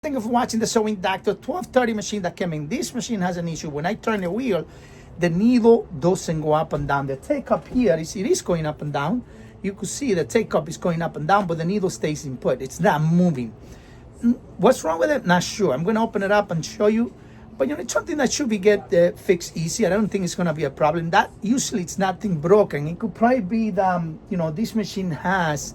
Thank you for watching the sewing doctor 1230 machine that came in. This machine has an issue. When I turn the wheel, the needle doesn't go up and down. The take up here it is going up and down. You could see the take up is going up and down, but the needle stays in put. It's not moving. What's wrong with it? Not sure. I'm going to open it up and show you. But it's something that should be get fixed easy. I don't think it's going to be a problem. That usually it's nothing broken. It could probably be the this machine has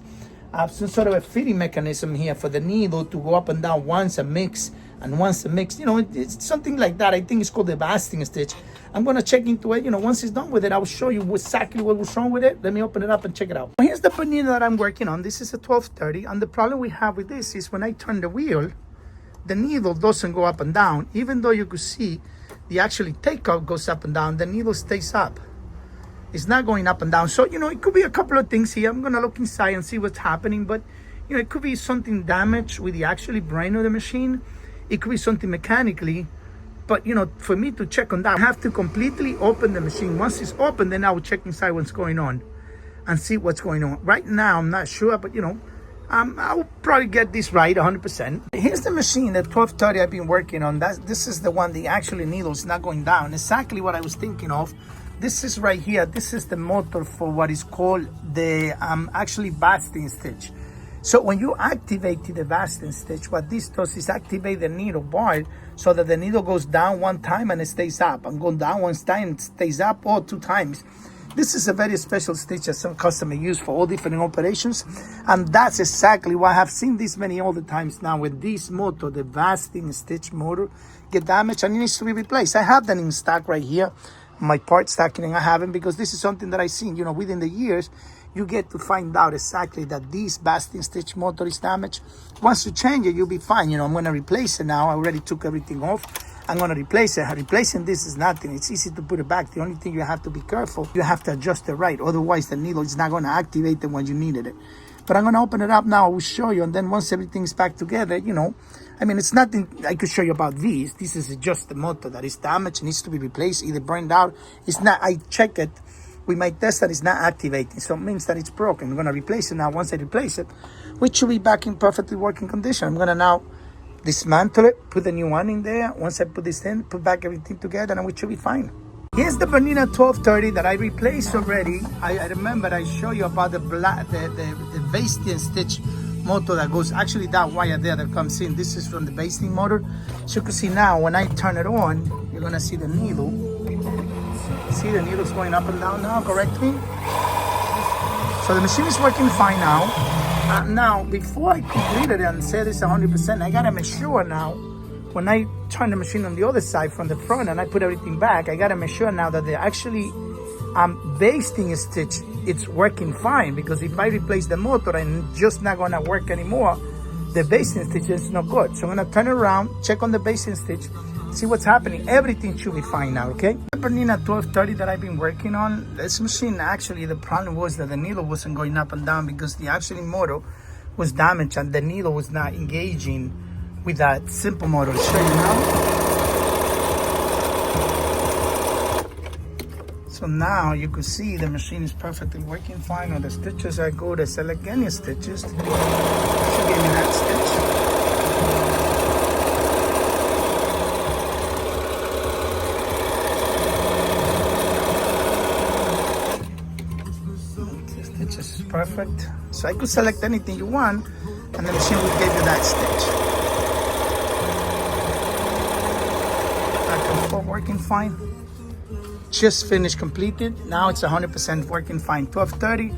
some sort of a fitting mechanism here for the needle to go up and down once a mix and once a mix. It's something like that. I think it's called the basting stitch. I'm going to check into it. Once it's done with it, I'll show you exactly what was wrong with it. Let me open it up and check it out. Here's the Bernina that I'm working on. This is a 1230, and the problem we have with this is when I turn the wheel, the needle doesn't go up and down. Even though you could see the actually takeoff goes up and down, the needle stays up. It's not going up and down. So, it could be a couple of things here. I'm going to look inside and see what's happening. But, it could be something damaged with the actually brain of the machine. It could be something mechanically. But, for me to check on that, I have to completely open the machine. Once it's open, then I will check inside what's going on and see what's going on. Right now, I'm not sure, but, I will probably get this right 100%. Here's the machine, the 1230 I've been working on. This is the one, the actually needle is not going down. Exactly what I was thinking of. This is right here. This is the motor for what is called the actually basting stitch. So when you activate the basting stitch, what this does is activate the needle bar so that the needle goes down one time and it stays up, and going down one time it stays up, or two times. This is a very special stitch that some customers use for all different operations, and that's exactly why I have seen this many all the times now with this motor, the basting stitch motor, get damaged and it needs to be replaced. I have that in stock right here. My part stacking, I haven't, because this is something that I've seen, within the years, you get to find out exactly that this basting stitch motor is damaged. Once you change it, you'll be fine. I'm going to replace it now. I already took everything off. I'm going to replace it. Replacing this is nothing. It's easy to put it back. The only thing you have to be careful, you have to adjust it right. Otherwise, the needle is not going to activate it when you needed it. But I'm going to open it up now. I will show you. And then once everything's back together, it's nothing I could show you about these. This is just the motor that is damaged. It needs to be replaced, either burned out. It's not, I check it with my test that it's not activating. So it means that it's broken. I'm going to replace it now. Once I replace it, which should be back in perfectly working condition. I'm going to now dismantle it, put a new one in there. Once I put this in, put back everything together, and we should be fine. Here's the Bernina 1230 that I replaced already. I remember I showed you about the basting stitch motor that goes, actually that wire there that comes in. This is from the basting motor. So you can see now when I turn it on, you're gonna see the needle. See the needle's going up and down now correctly. So the machine is working fine now. Now, before I completed it and said it's 100%, I gotta make sure now, when I turn the machine on the other side from the front and I put everything back, I gotta make sure now that the actually basting stitch, it's working fine. Because if I replace the motor and it's just not gonna work anymore, the basting stitch is not good. So I'm gonna turn it around, check on the basting stitch, see what's happening. Everything should be fine now, okay? The Bernina 1230 that I've been working on, this machine, actually the problem was that the needle wasn't going up and down because the actually motor was damaged and the needle was not engaging with that simple motor. I'll show you now. So now you can see the machine is perfectly working fine. On the stitches I go to select any stitches. It should give me that stitch. The stitch is perfect. So I could select anything you want and the machine will give you that stitch. Back and forth working fine. Just finished, completed. Now it's 100% working fine. 1230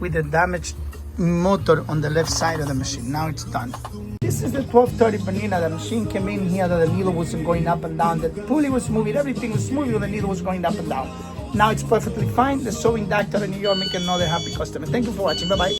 with the damaged motor on the left side of the machine. Now it's done. This is the 1230 Bernina. The machine came in here that the needle wasn't going up and down. The pulley was moving. Everything was moving. The needle was going up and down. Now it's perfectly fine. The sewing doctor in New York making another happy customer. Thank you for watching. Bye-bye.